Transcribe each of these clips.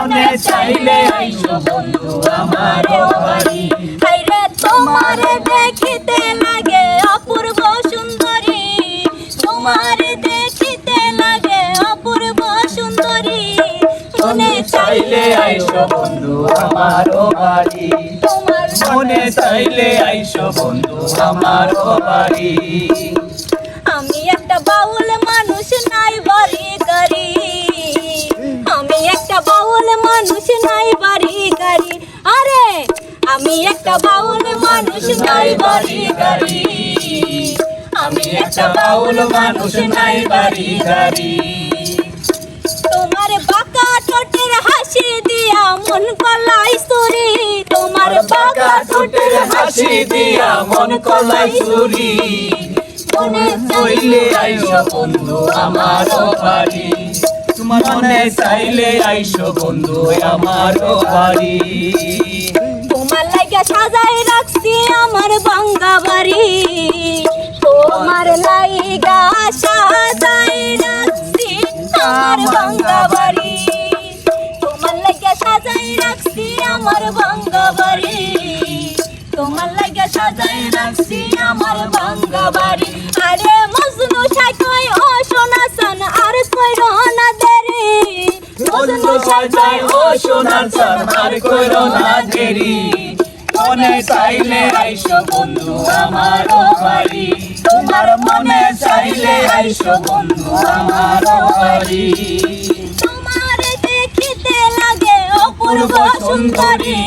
মনে চাইলে আইসো বন্ধু আমার বাড়ি। হায়রে তোমার দেখিতে লাগে অপূর্ব সুন্দরী, তোমার দেখিতে লাগে অপূর্ব সুন্দরী। মনে চাইলে আইসো বন্ধু আমার বাড়ি, তোমার মনে চাইলে আইসো বন্ধু আমার বাড়ি। আমি একটা বাউল মানুষ নাই বাড়ি গাড়ি, আমি একটা বাউল মানুষ নাই বাড়ি গাড়ি। আরে আমি একটা বাউল মানুষ নাই বাড়ি গাড়ি, আমি একটা বাউল মানুষ নাই বাড়ি গাড়ি। তোমার বাঁকা ঠোঁটের হাসি দিয়া মন কলাই চুরি, তোমার বাঁকা ঠোঁটের হাসি দিয়া মন কলাই চুরি। মনে চাইলে আইসো বন্ধু আমার বাড়ি, তোমার মনে চাইলে আইসো বন্ধু আমার বাড়ি। তোমার লাগা সাজাই রাখছি আমার ভাঙ্গা বাড়ি, তোমার লাগা সাজাই রাখছি আমার ভাঙ্গা বাড়ি, তোমার লাগা সাজাই রাখছি আমার ভাঙ্গা বাড়ি, তোমার লাগা সাজাই রাখছি আমার ভাঙ্গা বাড়ি। আরে মজনু সাজাই ও সোনা সান আর কইরো না দেরি, মজনু সাজাই ও সোনার চান আর কইরো না দেরি। মনে চাইলে আইসো বন্ধু আমার বাড়ি, তোমার মনে চাইলে আইসো বন্ধু আমার বাড়ি। তোমার দেখিতে লাগে অপূর্ব সুন্দরী,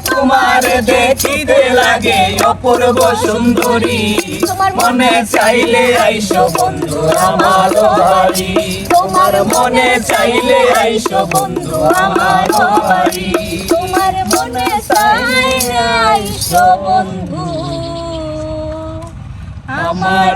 তোমার দেখিতে লাগে অপূর্ব সুন্দরী। তোমার মনে চাইলে আইসো বন্ধু আমার বাড়ি, তোমার মনে চাইলে আইসো বন্ধু আমার বাড়ি। তোমার মনে চাইলে আইসো বন্ধু আমার